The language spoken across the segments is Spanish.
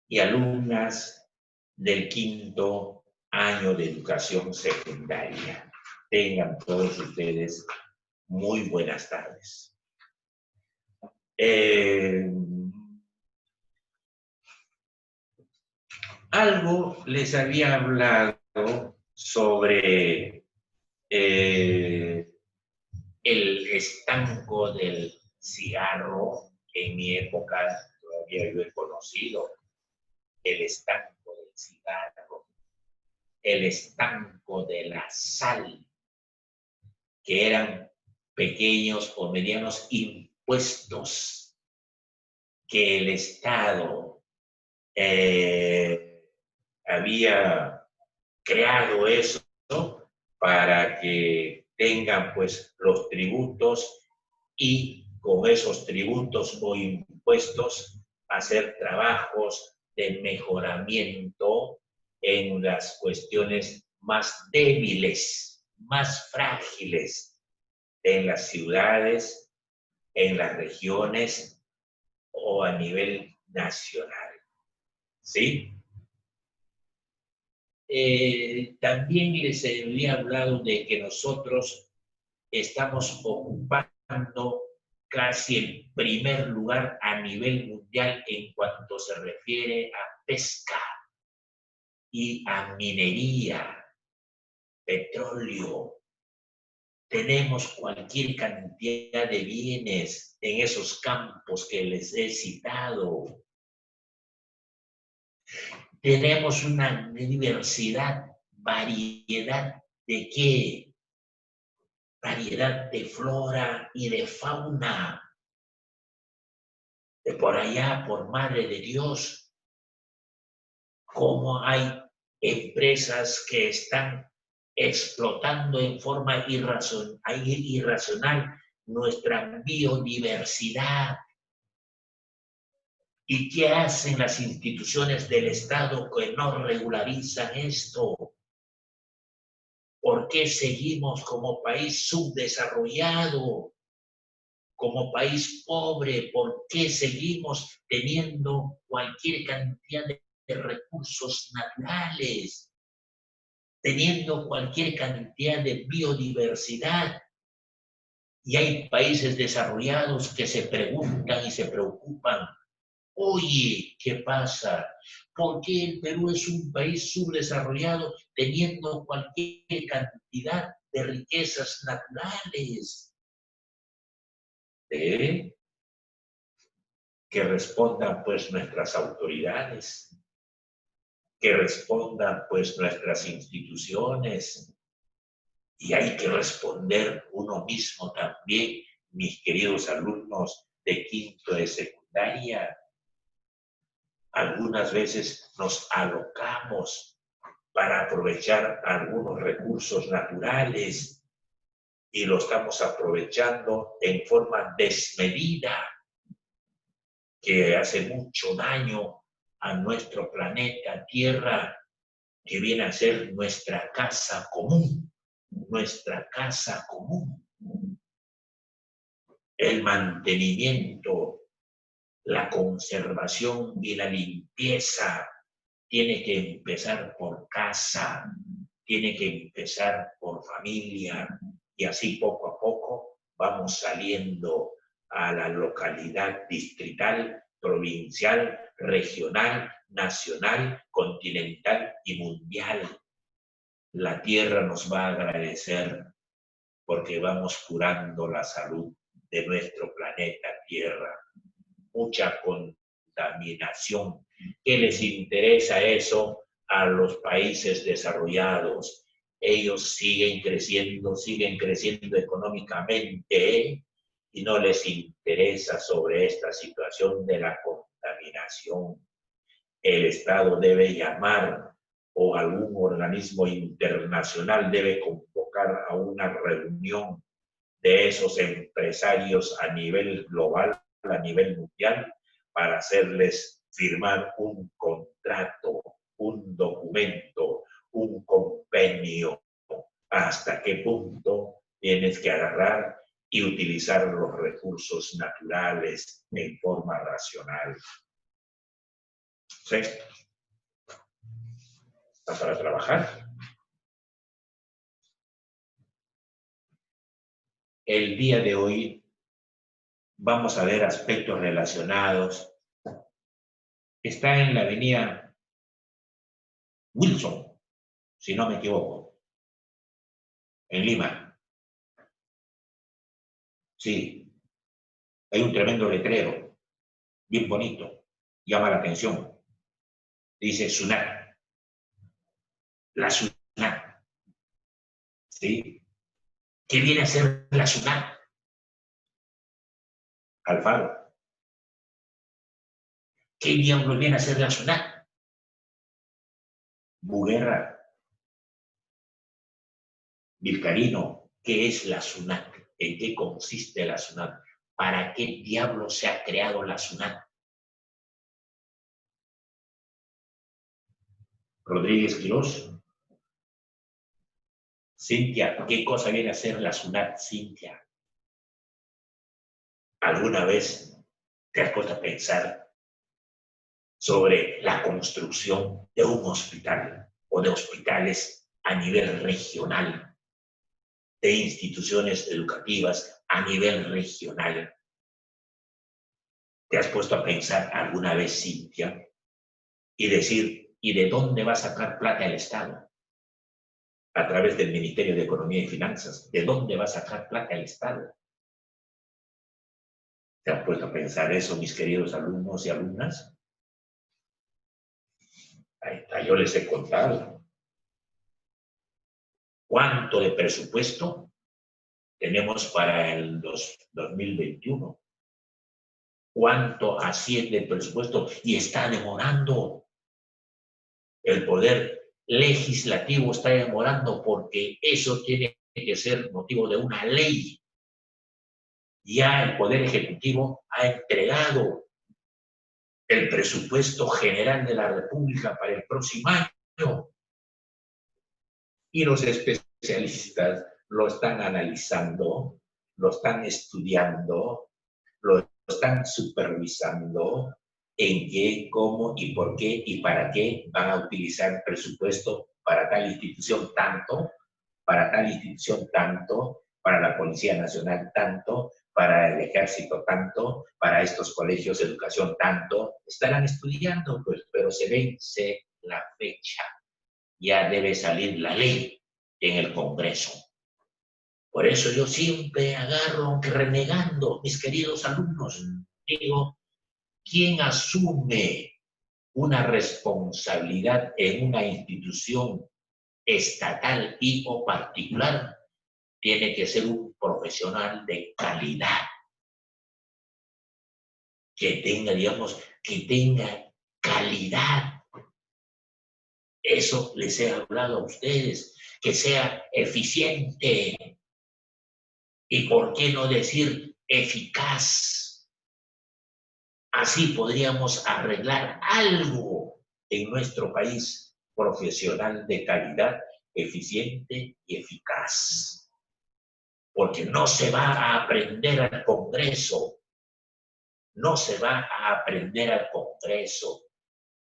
y alumnas del 5º año de educación secundaria. Tengan todos ustedes muy buenas tardes. Algo les había hablado sobre el estanco del cigarro. En mi época todavía yo he conocido el estanco del cigarro, el estanco de la sal, que eran pequeños o medianos impuestos que el Estado había creado eso, ¿no?, para que tengan pues los tributos y con esos tributos o impuestos hacer trabajos de mejoramiento en las cuestiones más débiles, más frágiles, en las ciudades, en las regiones o a nivel nacional. ¿Sí? También les había hablado de que nosotros estamos ocupando casi el primer lugar a nivel mundial en cuanto se refiere a pesca y a minería, petróleo. Tenemos cualquier cantidad de bienes en esos campos que les he citado. Tenemos una diversidad, variedad de qué, variedad de flora y de fauna. De por allá, por Madre de Dios, cómo hay empresas que están explotando en forma irracional nuestra biodiversidad. ¿Y qué hacen las instituciones del Estado que no regularizan esto? ¿Por qué seguimos como país subdesarrollado, como país pobre? ¿Por qué seguimos teniendo cualquier cantidad de recursos naturales, teniendo cualquier cantidad de biodiversidad? Y hay países desarrollados que se preguntan y se preocupan: oye, ¿qué pasa? ¿Por qué el Perú es un país subdesarrollado teniendo cualquier cantidad de riquezas naturales? Que respondan pues nuestras autoridades, que respondan pues nuestras instituciones, y hay que responder uno mismo también, mis queridos alumnos de 5º de secundaria. Algunas veces nos alocamos para aprovechar algunos recursos naturales y lo estamos aprovechando en forma desmedida, que hace mucho daño a nuestro planeta Tierra, que viene a ser nuestra casa común, nuestra casa común. El mantenimiento, la conservación y la limpieza tiene que empezar por casa, tiene que empezar por familia, y así poco a poco vamos saliendo a la localidad distrital, provincial, regional, nacional, continental y mundial. La tierra nos va a agradecer porque vamos curando la salud de nuestro planeta Tierra. Mucha contaminación. ¿Qué les interesa eso a los países desarrollados? Ellos siguen creciendo económicamente, y no les interesa sobre esta situación de la contaminación. El Estado debe llamar, o algún organismo internacional debe convocar a una reunión de esos empresarios a nivel global, a nivel mundial, para hacerles firmar un contrato, un documento, un convenio. ¿Hasta qué punto tienes que agarrar y utilizar los recursos naturales en forma racional? Sí. Está para trabajar. El día de hoy vamos a ver aspectos relacionados. Está en la avenida Wilson, si no me equivoco, en Lima. Sí, hay un tremendo letrero, bien bonito, llama la atención. Dice SUNAT, la SUNAT. ¿Sí? ¿Qué viene a ser la SUNAT? Alfaro. ¿Qué diablos viene a ser la SUNAT? Buguerra. Vilcarino, ¿qué es la SUNAT? ¿En qué consiste la SUNAT? ¿Para qué diablos se ha creado la SUNAT? Rodríguez Quirós. Cintia, ¿qué cosa viene a ser la SUNAT, Cintia? ¿Alguna vez te has puesto a pensar sobre la construcción de un hospital o de hospitales a nivel regional, de instituciones educativas a nivel regional? ¿Te has puesto a pensar alguna vez, Cintia, y decir, ¿y de dónde va a sacar plata el Estado? A través del Ministerio de Economía y Finanzas. ¿De dónde va a sacar plata el Estado? ¿Se han puesto a pensar eso, mis queridos alumnos y alumnas? Ahí está, yo les he contado. ¿Cuánto de presupuesto tenemos para el 2021? ¿Cuánto asciende el presupuesto? Y está demorando. El poder legislativo está demorando porque eso tiene que ser motivo de una ley. Ya el poder ejecutivo ha entregado el presupuesto general de la República para el próximo año. Y los especialistas lo están analizando, lo están estudiando, lo están supervisando en qué, cómo y por qué y para qué van a utilizar presupuesto para tal institución tanto, para tal institución tanto, para la Policía Nacional tanto, para el Ejército tanto, para estos colegios de educación tanto. Estarán estudiando, pues, pero se vence la fecha. Ya debe salir la ley en el Congreso. Por eso yo siempre agarro, aunque renegando, mis queridos alumnos, digo, ¿quién asume una responsabilidad en una institución estatal y o particular? Tiene que ser un profesional de calidad, que tenga, digamos, que tenga calidad. Eso les he hablado a ustedes, que sea eficiente. Y por qué no decir eficaz. Así podríamos arreglar algo en nuestro país, profesional de calidad, eficiente y eficaz. Porque no se va a aprender al Congreso. No se va a aprender al Congreso.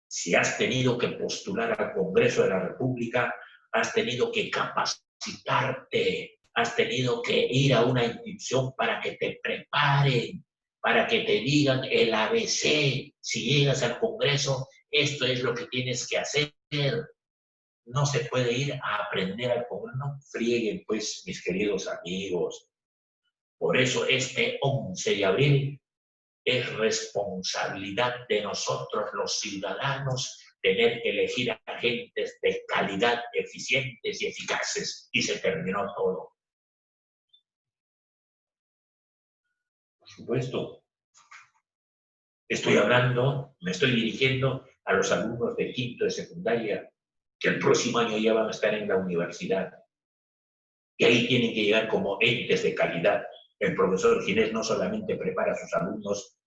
Si has tenido que postular al Congreso de la República, has tenido que capacitarte, has tenido que ir a una institución para que te preparen, para que te digan el ABC. Si llegas al Congreso, esto es lo que tienes que hacer. No se puede ir a aprender al Congreso. No frieguen, pues, mis queridos amigos. Por eso este 11 de abril es responsabilidad de nosotros los ciudadanos tener que elegir a agentes de calidad, eficientes y eficaces. Y se terminó todo. Por supuesto, estoy hablando, me estoy dirigiendo a los alumnos de quinto de secundaria, que el próximo año ya van a estar en la universidad. Y ahí tienen que llegar como entes de calidad. El profesor Ginés no solamente prepara a sus alumnos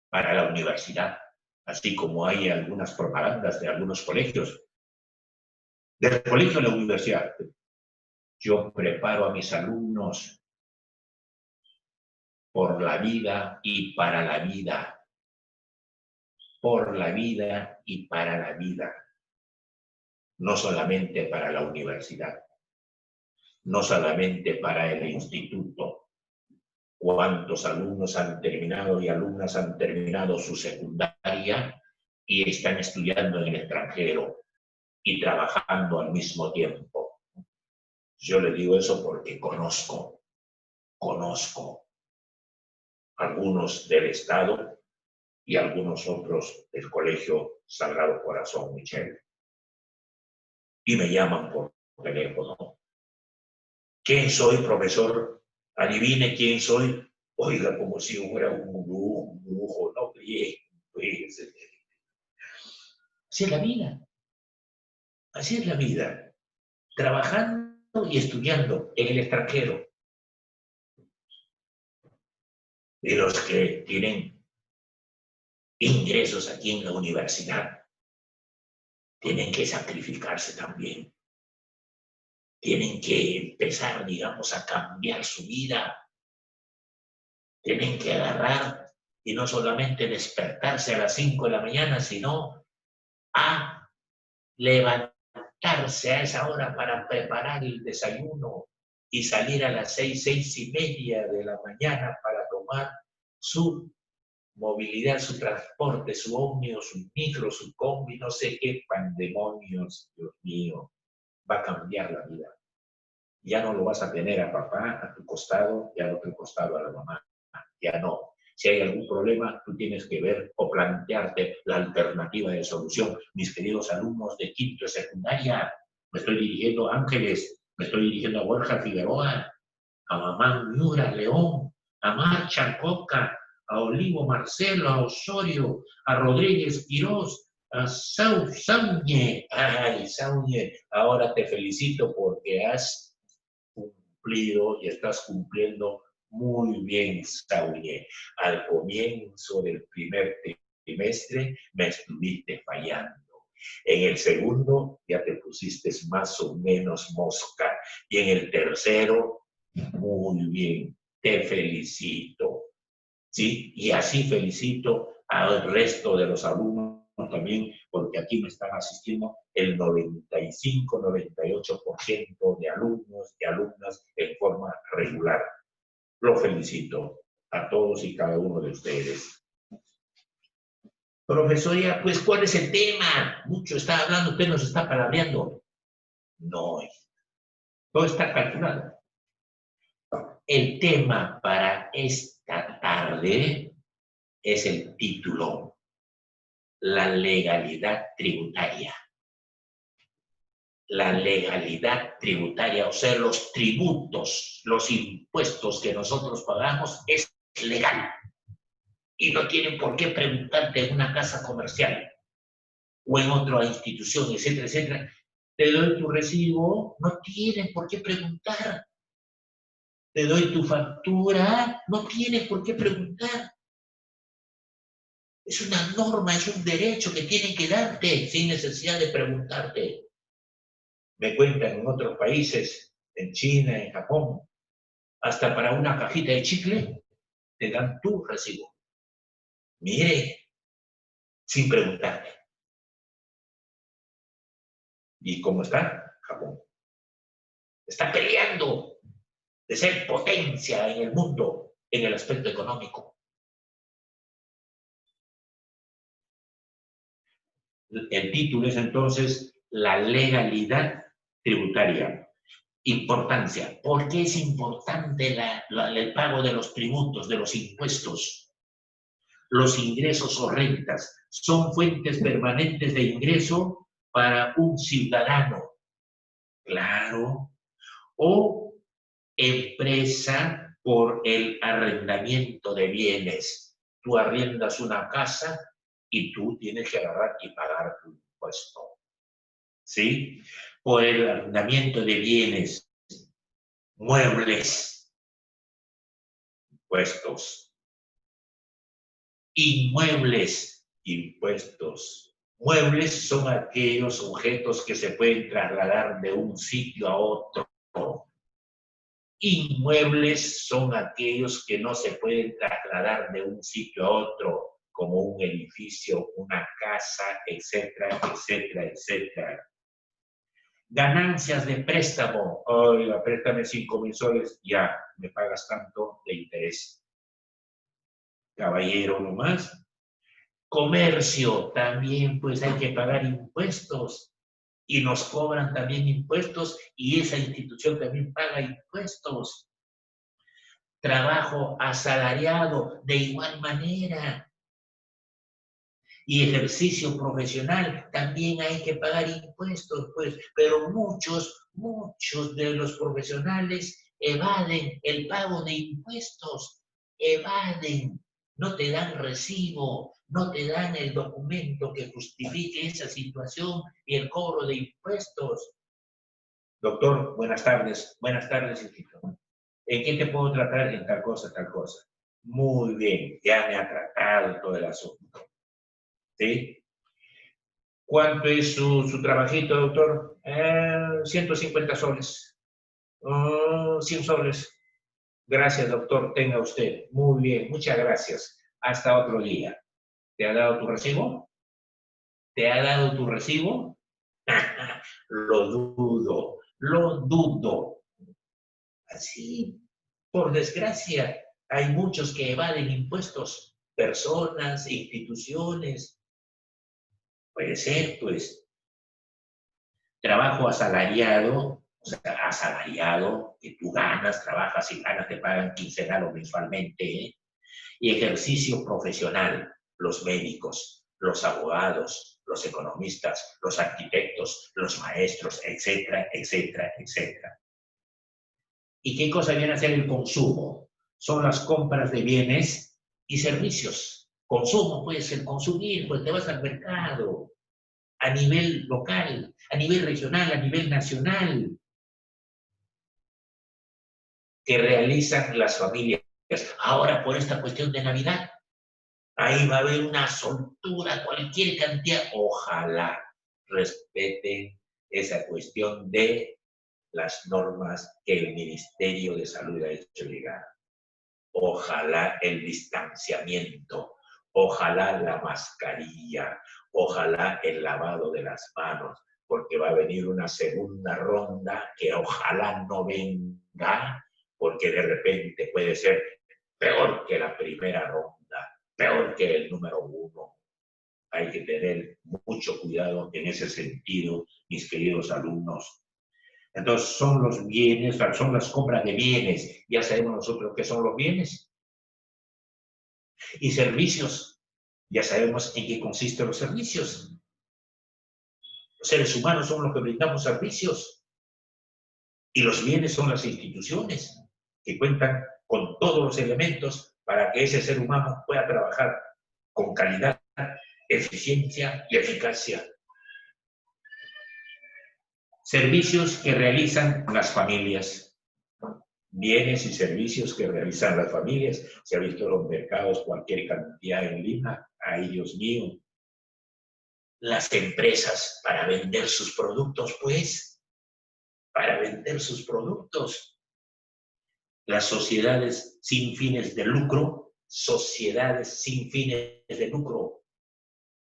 para la universidad, así como hay algunas propagandas de algunos colegios. Del colegio a la universidad, yo preparo a mis alumnos por la vida y para la vida. por la vida y para la vida, no solamente para la universidad, no solamente para el instituto. ¿Cuántos alumnos han terminado y alumnas han terminado su secundaria y están estudiando en el extranjero y trabajando al mismo tiempo? Yo le digo eso porque conozco algunos del Estado y algunos otros del Colegio Sagrado Corazón Michel. Y me llaman por teléfono. ¿Quién soy, profesor? Adivine quién soy. Oiga, como si fuera un brujo, no bien. Pues, así es la vida. Así es la vida. Trabajando y estudiando en el extranjero. Y los que tienen ingresos aquí en la universidad tienen que sacrificarse también. Tienen que empezar, digamos, a cambiar su vida. Tienen que agarrar y no solamente despertarse a las 5 de la mañana, sino a levantarse a esa hora para preparar el desayuno y salir a las 6:30 de la mañana para tomar su movilidad, su transporte, su ómnibus, su micro, su combi, no sé qué pandemonios, Dios mío, va a cambiar la vida. Ya no lo vas a tener a papá a tu costado y al otro costado a la mamá. Ya no. Si hay algún problema, tú tienes que ver o plantearte la alternativa de solución. Mis queridos alumnos de quinto de secundaria, me estoy dirigiendo a Ángeles, me estoy dirigiendo a Borja Figueroa, a Mamá Miura León, a Marcha Coca, a Olivo Marcelo, a Osorio, a Rodríguez Quirós, a Sauñe. Ay, Sauñe, ahora te felicito porque has cumplido y estás cumpliendo muy bien, Sauñe. Al comienzo del primer trimestre me estuviste fallando. En el segundo ya te pusiste más o menos mosca. Y en el tercero, muy bien, te felicito. ¿Sí? Y así felicito al resto de los alumnos también, porque aquí me están asistiendo el 95-98% de alumnos y alumnas en forma regular. Lo felicito a todos y cada uno de ustedes. Profesora, pues, ¿cuál es el tema? Mucho está hablando, usted nos está palabreando. No, todo está calculado. El tema para esta tarde es el título: la legalidad tributaria. La legalidad tributaria, o sea, los tributos, los impuestos que nosotros pagamos, es legal. Y no tienen por qué preguntarte en una casa comercial o en otra institución, etcétera, etcétera. Te doy tu recibo, no tienen por qué preguntar. Te doy tu factura, no tienen por qué preguntar. Es una norma, es un derecho que tienen que darte sin necesidad de preguntarte. Me cuentan en otros países, en China, en Japón, hasta para una cajita de chicle, te dan tu recibo. Mire, sin preguntarte. ¿Y cómo está Japón? Está peleando de ser potencia en el mundo en el aspecto económico. El título es entonces la legalidad tributaria. Importancia. ¿Por qué es importante el pago de los tributos, de los impuestos? Los ingresos o rentas son fuentes permanentes de ingreso para un ciudadano. Claro. O empresa por el arrendamiento de bienes. Tú arriendas una casa y tú tienes que agarrar y pagar tu impuesto. ¿Sí? Por el arrendamiento de bienes, muebles, impuestos. Inmuebles, impuestos. Muebles son aquellos objetos que se pueden trasladar de un sitio a otro. Inmuebles son aquellos que no se pueden trasladar de un sitio a otro, como un edificio, una casa, etcétera, etcétera, etcétera. Ganancias de préstamo. Oiga, préstame 5,000 soles, ya, me pagas tanto de interés. Caballero nomás. Comercio, también pues hay que pagar impuestos y nos cobran también impuestos y esa institución también paga impuestos. Trabajo asalariado de igual manera. Y ejercicio profesional, también hay que pagar impuestos, pues, pero muchos de los profesionales evaden el pago de impuestos, evaden, no te dan recibo, no te dan el documento que justifique esa situación y el cobro de impuestos. Doctor, buenas tardes, hijito. ¿En qué te puedo tratar? En tal cosa, tal cosa. Muy bien, ya me ha tratado todo el asunto. ¿Sí? ¿Cuánto es su trabajito, doctor? 150 soles. 100 soles. Gracias, doctor. Tenga usted. Muy bien, muchas gracias. Hasta otro día. ¿Te ha dado tu recibo? ¿Te ha dado tu recibo? Lo dudo, lo dudo. Así, por desgracia, hay muchos que evaden impuestos. Personas, instituciones. Puede ser, pues. Trabajo asalariado, o sea, asalariado, que tú ganas, trabajas y ganas, te pagan quincenal o mensualmente, ¿eh? Y ejercicio profesional, los médicos, los abogados, los economistas, los arquitectos, los maestros, etcétera, etcétera, etcétera. ¿Y qué cosa viene a ser el consumo? Son las compras de bienes y servicios. Consumo puede ser consumir, pues te vas al mercado, a nivel local, a nivel regional, a nivel nacional, que realizan las familias. Ahora, por esta cuestión de Navidad, ahí va a haber una soltura, cualquier cantidad. Ojalá respeten esa cuestión de las normas que el Ministerio de Salud ha hecho llegar. Ojalá el distanciamiento, ojalá la mascarilla, ojalá el lavado de las manos, porque va a venir una segunda ronda que ojalá no venga, porque de repente puede ser peor que la primera ronda, peor que el número 1. Hay que tener mucho cuidado en ese sentido, mis queridos alumnos. Entonces, son los bienes, son las compras de bienes. Ya sabemos nosotros qué son los bienes. Y servicios. Ya sabemos en qué consisten los servicios. Los seres humanos son los que brindamos servicios. Y los bienes son las instituciones que cuentan con todos los elementos para que ese ser humano pueda trabajar con calidad, eficiencia y eficacia. Servicios que realizan las familias. Bienes y servicios que realizan las familias. Se ha visto en los mercados cualquier cantidad en Lima. ¡Ay, Dios mío! Las empresas para vender sus productos, pues. Para vender sus productos. Las sociedades sin fines de lucro. Sociedades sin fines de lucro.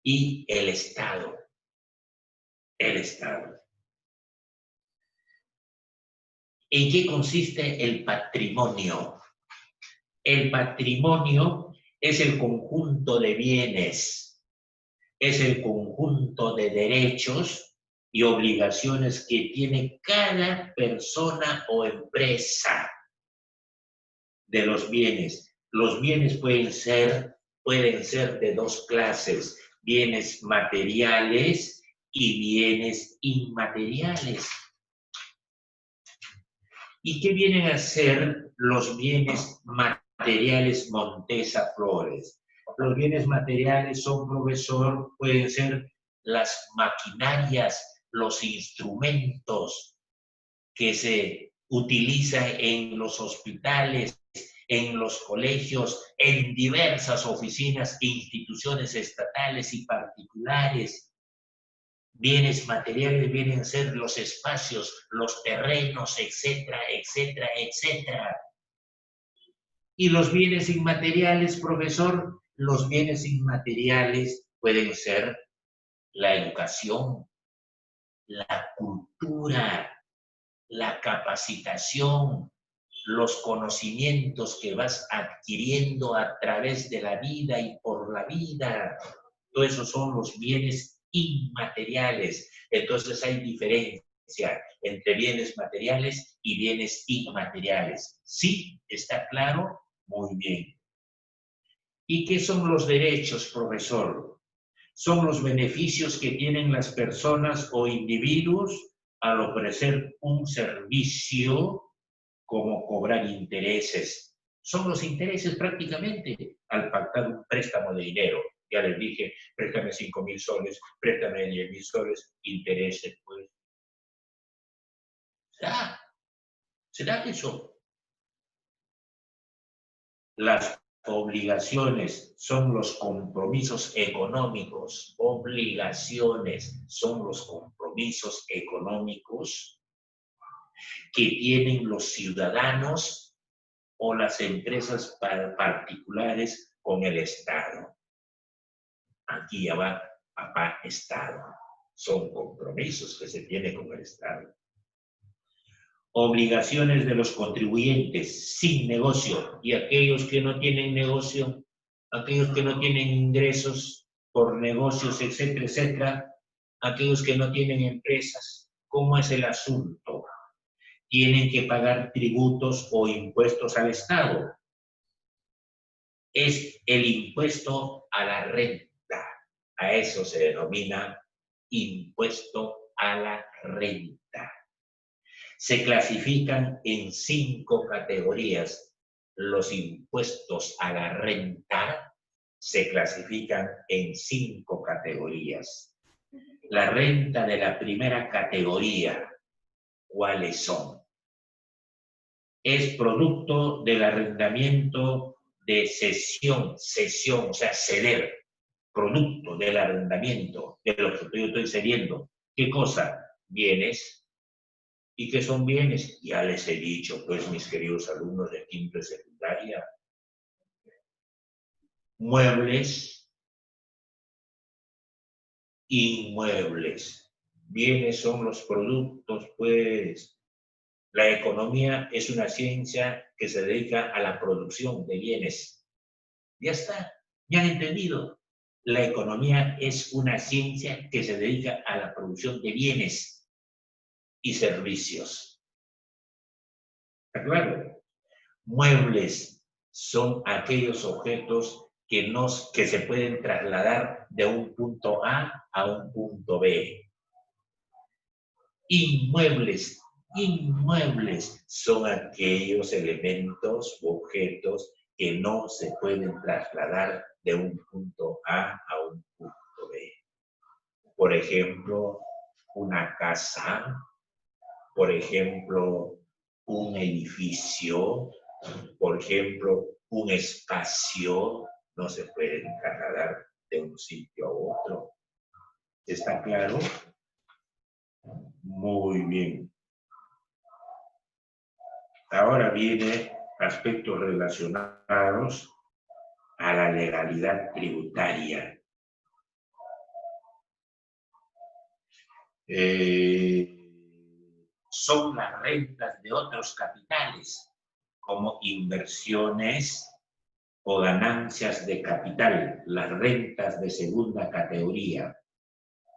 Y el Estado. El Estado. ¿En qué consiste el patrimonio? El patrimonio es el conjunto de bienes, es el conjunto de derechos y obligaciones que tiene cada persona o empresa de los bienes. Los bienes pueden ser de dos clases, bienes materiales y bienes inmateriales. ¿Y qué vienen a ser los bienes materiales, Montesa Flores? Los bienes materiales son, profesor, pueden ser las maquinarias, los instrumentos que se utilizan en los hospitales, en los colegios, en diversas oficinas e instituciones estatales y particulares. Bienes materiales vienen a ser los espacios, los terrenos, etcétera, etcétera, etcétera. Y los bienes inmateriales, profesor, Los bienes inmateriales pueden ser la educación, la cultura, la capacitación, los conocimientos que vas adquiriendo a través de la vida y por la vida. Todos esos son los bienes inmateriales. Entonces hay diferencia entre bienes materiales y bienes inmateriales. ¿Sí? ¿Está claro? Muy bien. ¿Y qué son los derechos, profesor? Son los beneficios que tienen las personas o individuos al ofrecer un servicio, como cobrar intereses. Son los intereses prácticamente al pactar un préstamo de dinero. Ya les dije, préstame 5,000 soles, préstame 10,000 soles, intereses, pues. ¿Será eso? Las obligaciones son los compromisos económicos. Obligaciones son los compromisos económicos que tienen los ciudadanos o las empresas particulares con el Estado. Aquí ya va papá Estado. Son compromisos que se tienen con el Estado. Obligaciones de los contribuyentes sin negocio, y aquellos que no tienen negocio, aquellos que no tienen ingresos por negocios, etcétera, etcétera, aquellos que no tienen empresas. ¿Cómo es el asunto? Tienen que pagar tributos o impuestos al Estado. Es el impuesto a la renta. A eso se denomina impuesto a la renta. Se clasifican en 5 categorías. Los impuestos a la renta se clasifican en 5 categorías. La renta de la primera categoría, ¿cuáles son? Es producto del arrendamiento de cesión, o sea, ceder, producto del arrendamiento de lo que yo estoy cediendo. ¿Qué cosa? Bienes. ¿Y qué son bienes? Ya les he dicho, pues, mis queridos alumnos de quinto y secundaria. Muebles, inmuebles. Bienes son los productos, pues. La economía es una ciencia que se dedica a la producción de bienes. Ya está, ya han entendido. La economía es una ciencia que se dedica a la producción de bienes y servicios. ¿Está claro? Muebles son aquellos objetos que se pueden trasladar de un punto A un punto B. Inmuebles son aquellos elementos u objetos que no se pueden trasladar de un punto A un punto B. Por ejemplo, una casa, por ejemplo, un edificio, por ejemplo, un espacio, no se pueden trasladar de un sitio a otro. ¿Está claro? Muy bien. Ahora viene aspectos relacionados a la legalidad tributaria. Son las rentas de otros capitales, como inversiones o ganancias de capital, las rentas de segunda categoría.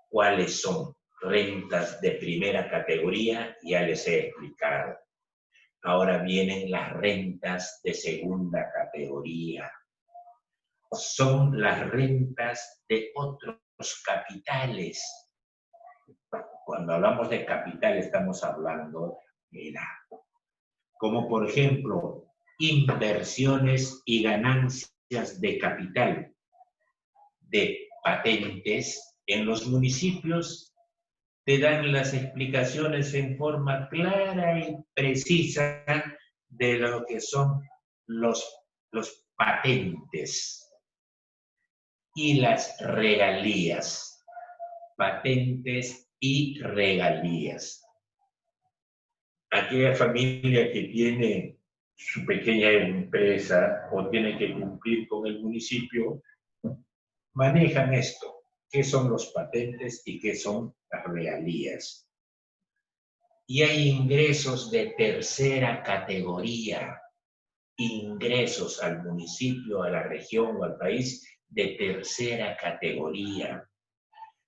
¿Cuáles son? Rentas de primera categoría, ya les he explicado. Ahora vienen las rentas de segunda categoría. Son las rentas de otros capitales. Cuando hablamos de capital estamos hablando, mira, como por ejemplo, inversiones y ganancias de capital, de patentes. En los municipios te dan las explicaciones en forma clara y precisa de lo que son los patentes y las regalías. Patentes y regalías. Aquella familia que tiene su pequeña empresa o tiene que cumplir con el municipio, manejan esto. ¿Qué son los patentes y qué son las regalías? Y hay ingresos de tercera categoría, ingresos al municipio, a la región o al país de tercera categoría.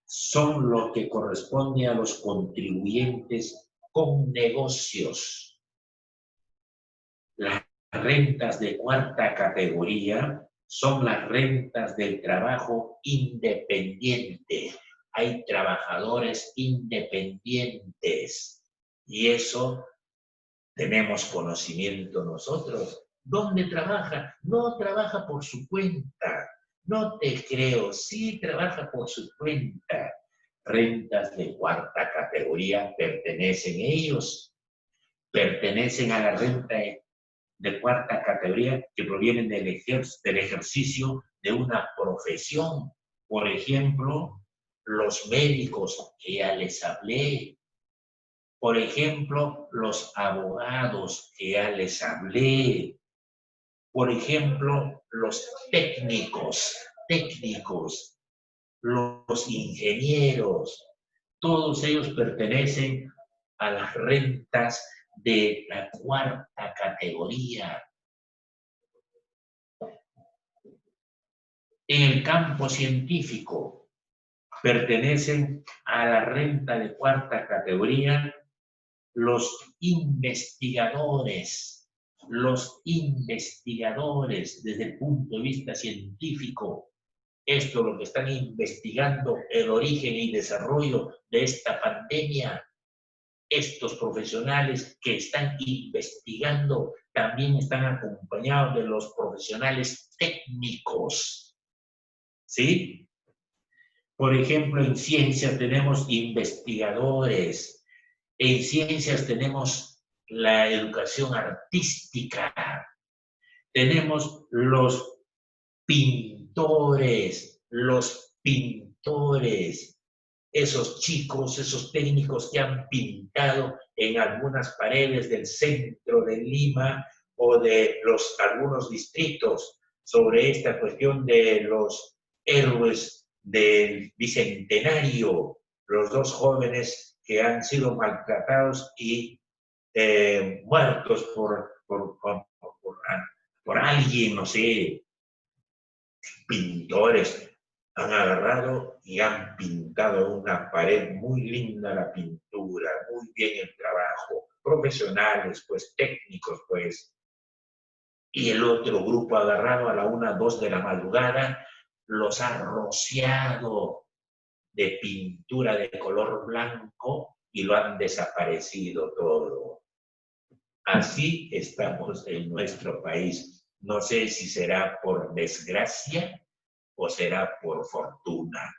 Son lo que corresponde a los contribuyentes con negocios. Las rentas de cuarta categoría son las rentas del trabajo independiente. Hay trabajadores independientes y eso tenemos conocimiento nosotros. ¿Dónde trabaja? No trabaja por su cuenta. No te creo, sí trabaja por su cuenta. Rentas de cuarta categoría pertenecen ellos. Pertenecen a la renta de cuarta categoría que provienen del ejercicio de una profesión. Por ejemplo, los médicos que ya les hablé. Por ejemplo, los abogados que ya les hablé. Por ejemplo, los técnicos, los ingenieros. Todos ellos pertenecen a las rentas de la cuarta categoría. En el campo científico pertenecen a la renta de cuarta categoría los investigadores desde el punto de vista científico. Esto es lo que están investigando, el origen y desarrollo de esta pandemia. Estos profesionales que están investigando también están acompañados de los profesionales técnicos, ¿sí? Por ejemplo, en ciencias tenemos investigadores, en ciencias tenemos la educación artística, tenemos los pintores, esos chicos, esos técnicos que han pintado en algunas paredes del centro de Lima o de algunos distritos sobre esta cuestión de los héroes del Bicentenario, los dos jóvenes que han sido maltratados y muertos por alguien, no sé, pintores han agarrado y han pintado una pared muy linda la pintura, muy bien el trabajo, profesionales, pues técnicos, pues. Y el otro grupo agarrado a la 1, 2 de la madrugada, los ha rociado de pintura de color blanco y lo han desaparecido todo. Así estamos en nuestro país. No sé si será por desgracia o será por fortuna.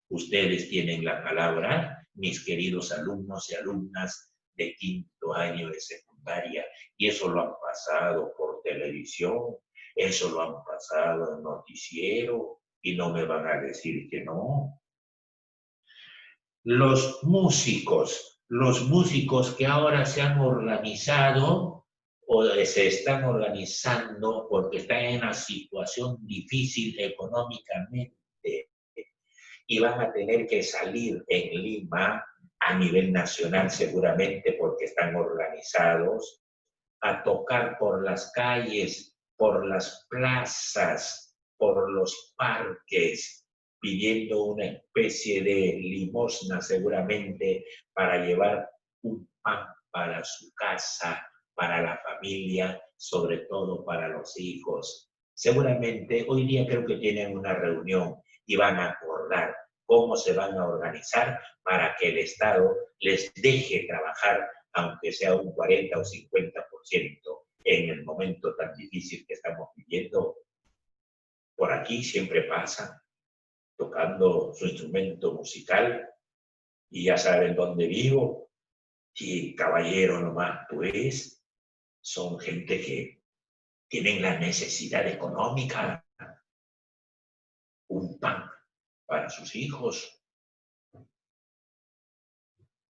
Ustedes tienen la palabra, mis queridos alumnos y alumnas de quinto año de secundaria, y eso lo han pasado por televisión, eso lo han pasado en noticiero, y no me van a decir que no. Los músicos que ahora se han organizado o se están organizando porque están en una situación difícil económicamente y van a tener que salir en Lima a nivel nacional seguramente porque están organizados a tocar por las calles, por las plazas, por los parques, pidiendo una especie de limosna seguramente para llevar un pan para su casa, para la familia, sobre todo para los hijos. Seguramente hoy día creo que tienen una reunión y van a acordar cómo se van a organizar para que el Estado les deje trabajar, aunque sea un 40 o 50%, en el momento tan difícil que estamos viviendo. Por aquí siempre pasan tocando su instrumento musical y ya saben dónde vivo. Y caballero nomás, pues, son gente que tienen la necesidad económica, un pan para sus hijos.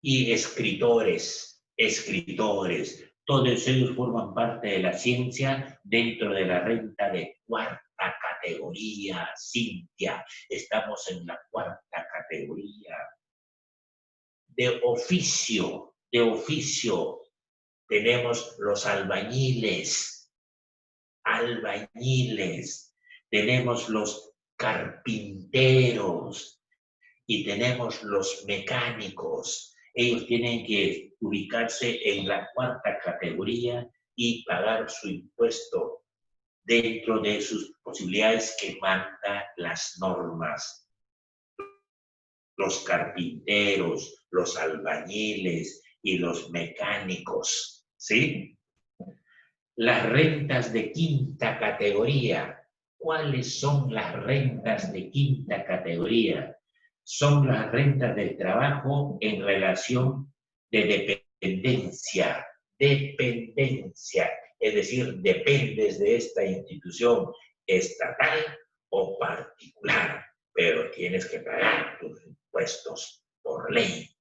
Y escritores, Todos ellos forman parte de la ciencia dentro de la renta de cuarta categoría, Cintia. Estamos en la cuarta categoría. De oficio, tenemos los albañiles, tenemos los carpinteros y tenemos los mecánicos. Ellos tienen que ubicarse en la cuarta categoría y pagar su impuesto dentro de sus posibilidades que manda las normas. Los carpinteros, los albañiles y los mecánicos, ¿sí? Las rentas de quinta categoría. ¿Cuáles son las rentas de quinta categoría? Son las rentas del trabajo en relación de dependencia. Dependencia, es decir, dependes de esta institución estatal o particular, pero tienes que pagar tus impuestos por ley.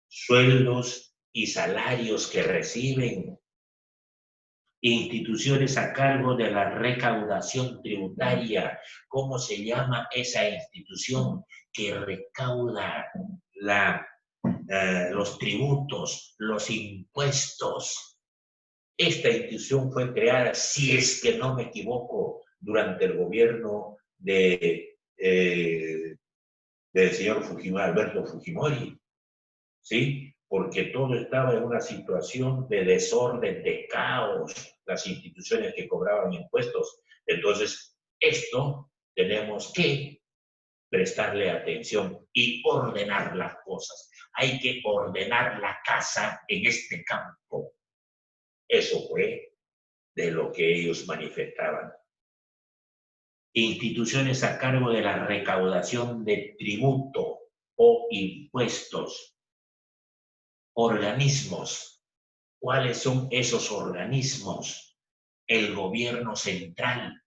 Sueldos y salarios que reciben instituciones a cargo de la recaudación tributaria. ¿Cómo se llama esa institución que recauda los tributos, los impuestos? Esta institución fue creada, si es que no me equivoco, durante el gobierno del señor Alberto Fujimori, ¿sí? Porque todo estaba en una situación de desorden, de caos, las instituciones que cobraban impuestos. Entonces, esto tenemos que prestarle atención y ordenar las cosas. Hay que ordenar la casa en este campo. Eso fue de lo que ellos manifestaban. Instituciones a cargo de la recaudación de tributo o impuestos. Organismos. ¿Cuáles son esos organismos? El gobierno central.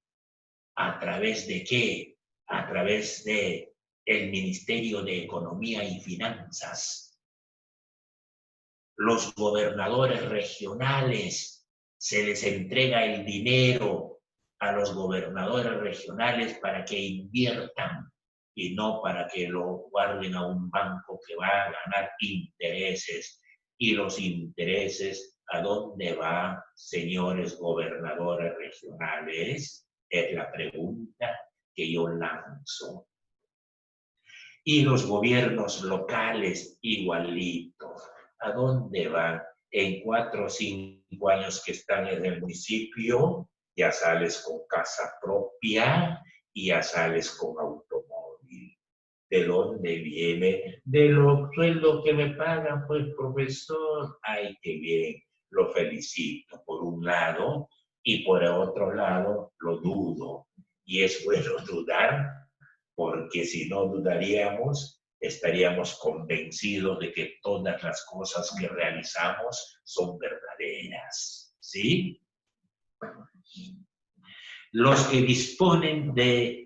¿A través de qué? A través de el Ministerio de Economía y Finanzas. Los gobernadores regionales, se les entrega el dinero a los gobernadores regionales para que inviertan y no para que lo guarden a un banco que va a ganar intereses. Y los intereses, ¿a dónde van, señores gobernadores regionales? Es la pregunta que yo lanzo. Y los gobiernos locales igualitos. ¿A dónde van? En 4 o 5 años que están en el municipio, ya sales con casa propia y ya sales con automóvil. ¿De dónde viene? De los sueldos que me pagan, pues, profesor. Ay, qué bien, lo felicito por un lado, y por otro lado lo dudo. Y es bueno dudar, porque si no dudaríamos, estaríamos convencidos de que todas las cosas que realizamos son verdaderas, ¿sí? Los que disponen de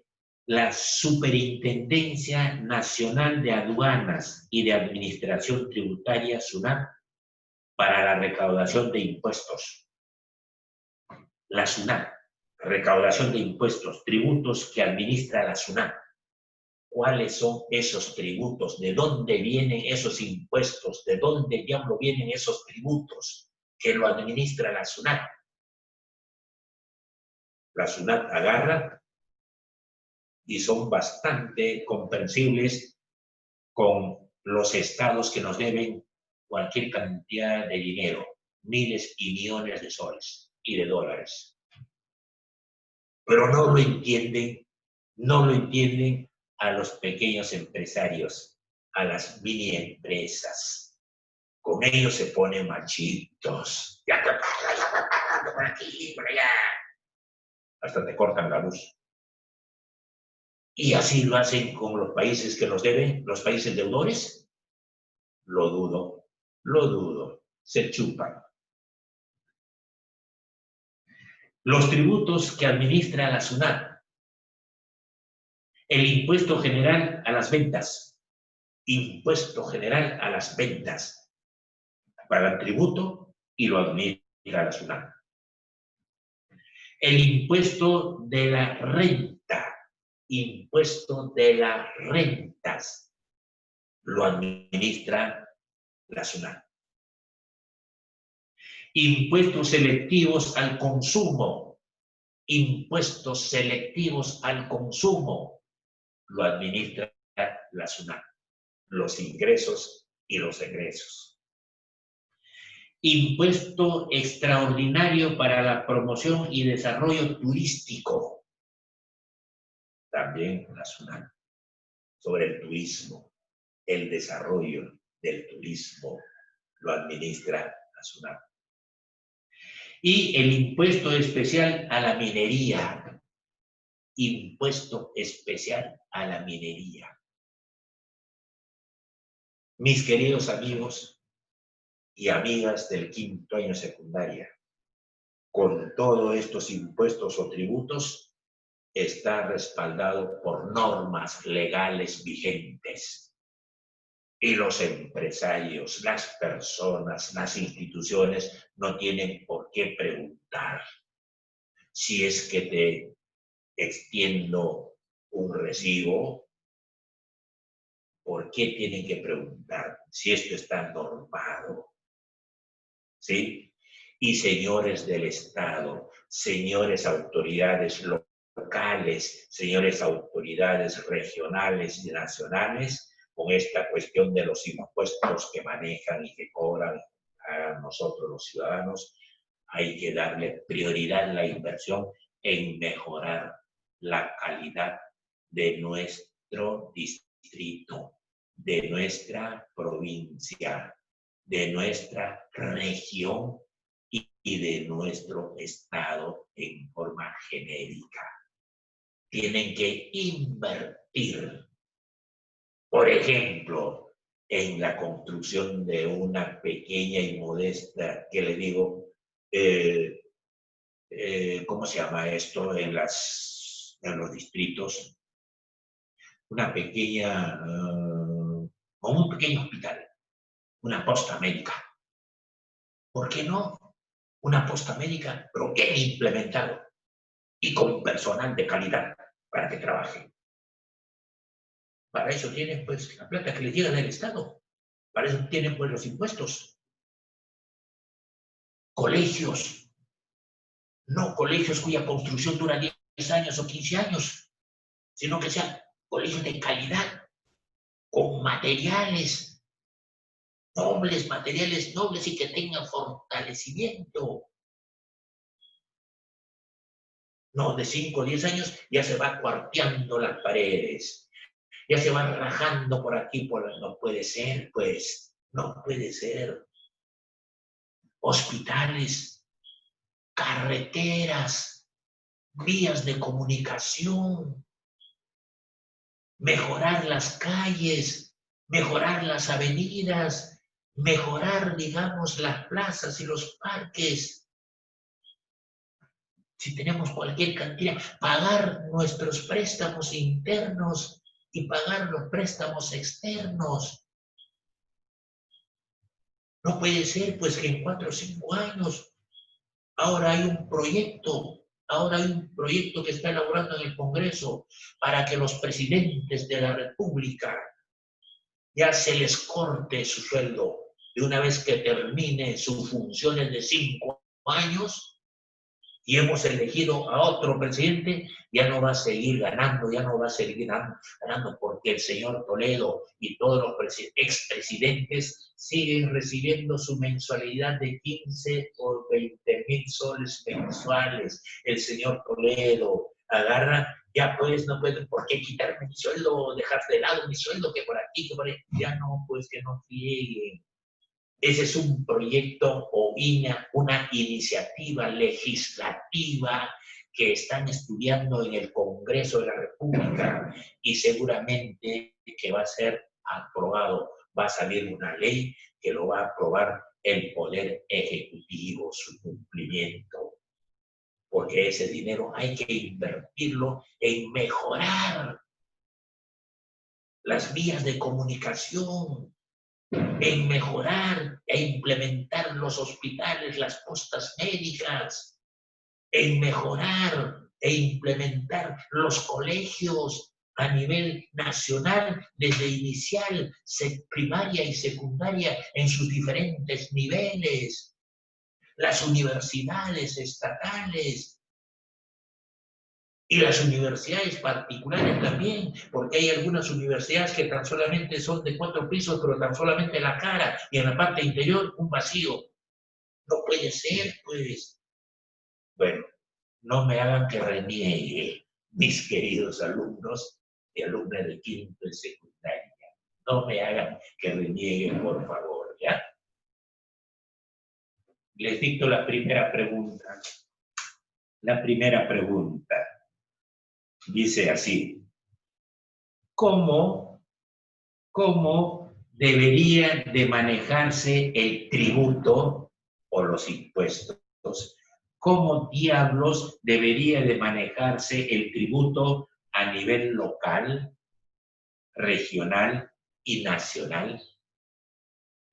la Superintendencia Nacional de Aduanas y de Administración Tributaria, SUNAT, para la recaudación de impuestos. La SUNAT, recaudación de impuestos, tributos que administra la SUNAT. ¿Cuáles son esos tributos? ¿De dónde vienen esos impuestos? ¿De dónde diablo vienen esos tributos que lo administra la SUNAT? La SUNAT agarra y son bastante comprensibles con los estados que nos deben cualquier cantidad de dinero, miles y millones de soles y de dólares. Pero no lo entienden a los pequeños empresarios, a las mini empresas. Con ellos se ponen machitos. Ya te pago, por aquí, por allá. Hasta te cortan la luz. Y así lo hacen con los países que nos deben, los países deudores. Lo dudo. Se chupan. Los tributos que administra la SUNAT. El impuesto general a las ventas. Impuesto general a las ventas. Pagan tributo y lo administra la SUNAT. El impuesto de la renta, impuesto de las rentas, lo administra la SUNAT. Impuestos selectivos al consumo, impuestos selectivos al consumo, lo administra la SUNAT, los ingresos y los egresos. Impuesto extraordinario para la promoción y desarrollo turístico, también la SUNAT, sobre el turismo, el desarrollo del turismo, lo administra la SUNAT. Y el impuesto especial a la minería, impuesto especial a la minería. Mis queridos amigos y amigas del quinto año secundaria, con todos estos impuestos o tributos, está respaldado por normas legales vigentes. Y los empresarios, las personas, las instituciones no tienen por qué preguntar si es que te extiendo un recibo. ¿Por qué tienen que preguntar si esto está normado? ¿Sí? Y señores del Estado, señores autoridades locales, señores autoridades regionales y nacionales, con esta cuestión de los impuestos que manejan y que cobran a nosotros los ciudadanos, hay que darle prioridad a la inversión en mejorar la calidad de nuestro distrito, de nuestra provincia, de nuestra región y de nuestro estado en forma genérica. Tienen que invertir, por ejemplo, en la construcción de una pequeña y modesta, que le digo, ¿cómo se llama esto en los distritos? Una pequeña, como un pequeño hospital, una posta médica. ¿Por qué no? Una posta médica, pero bien implementado y con personal de calidad para que trabaje. Para eso tienen pues la plata que les llega del Estado. Para eso tienen pues los impuestos. Colegios, no colegios cuya construcción dura 10 años o 15 años, sino que sean colegios de calidad, con materiales nobles y que tengan fortalecimiento. No, de 5 o 10 años ya se va cuarteando las paredes, ya se van rajando por aquí, no puede ser, pues, no puede ser. Hospitales, carreteras, vías de comunicación, mejorar las calles, mejorar las avenidas, mejorar, digamos, las plazas y los parques. Si tenemos cualquier cantidad, pagar nuestros préstamos internos y pagar los préstamos externos. No puede ser, pues, que en 4 o 5 años ahora hay un proyecto que está elaborando en el Congreso para que los presidentes de la República ya se les corte su sueldo de una vez que termine sus funciones de 5 años. Y hemos elegido a otro presidente, ya no va a seguir ganando, ganando porque el señor Toledo y todos los expresidentes siguen recibiendo su mensualidad de 15 o 20,000 soles mensuales. El señor Toledo agarra, ya pues no puede, ¿por qué quitarme mi sueldo, dejar de lado mi sueldo, que por aquí, que por ahí? Ya no, pues que no frieguen. Ese es un proyecto o una iniciativa legislativa que están estudiando en el Congreso de la República y seguramente que va a ser aprobado. Va a salir una ley que lo va a aprobar el Poder Ejecutivo, su cumplimiento. Porque ese dinero hay que invertirlo en mejorar las vías de comunicación, en mejorar e implementar los hospitales, las postas médicas, en mejorar e implementar los colegios a nivel nacional, desde inicial, primaria y secundaria, en sus diferentes niveles, las universidades estatales y las universidades particulares también, porque hay algunas universidades que tan solamente son de 4 pisos, pero tan solamente la cara y en la parte interior un vacío. No puede ser, pues. Bueno, no me hagan que reniegue, mis queridos alumnos y alumnas de quinto y secundaria. No me hagan que renieguen, por favor, ¿ya? Les dicto la primera pregunta. La primera pregunta dice así: ¿Cómo debería de manejarse el tributo o los impuestos? ¿Cómo diablos debería de manejarse el tributo a nivel local, regional y nacional?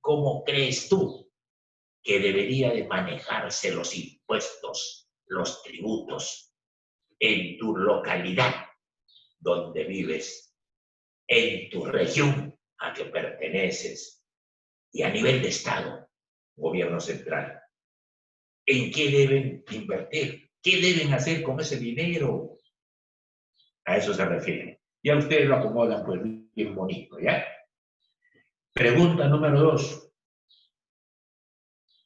¿Cómo crees tú que debería de manejarse los impuestos, los tributos en tu localidad donde vives, en tu región a que perteneces y a nivel de Estado, gobierno central? ¿En qué deben invertir? ¿Qué deben hacer con ese dinero? A eso se refiere. Ya ustedes lo acomodan pues bien bonito, ¿ya? Pregunta número 2.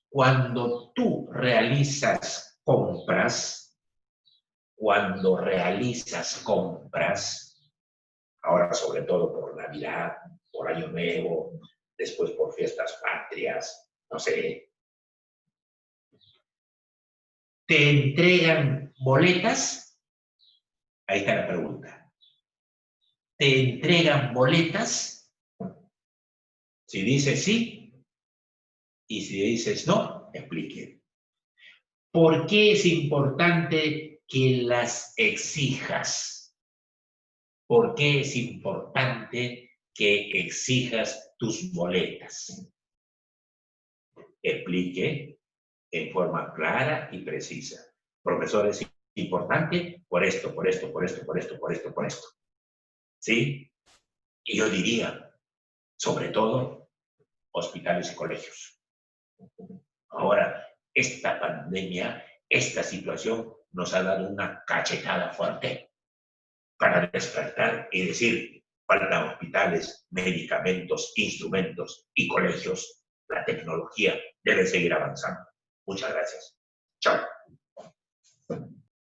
Cuando tú realizas compras, ahora sobre todo por Navidad, por Año Nuevo, después por fiestas patrias, no sé, ¿te entregan boletas? Ahí está la pregunta. ¿Te entregan boletas? Si dices sí, y si dices no, explique. ¿Por qué es importante que las exijas? ¿Por qué es importante que exijas tus boletas? Explique en forma clara y precisa. Profesor, es importante por esto, por esto, por esto, por esto, por esto, por esto. ¿Sí? Y yo diría, sobre todo, hospitales y colegios. Ahora, esta pandemia, esta situación nos ha dado una cachetada fuerte para despertar y decir, faltan hospitales, medicamentos, instrumentos y colegios. La tecnología debe seguir avanzando. Muchas gracias. Chao.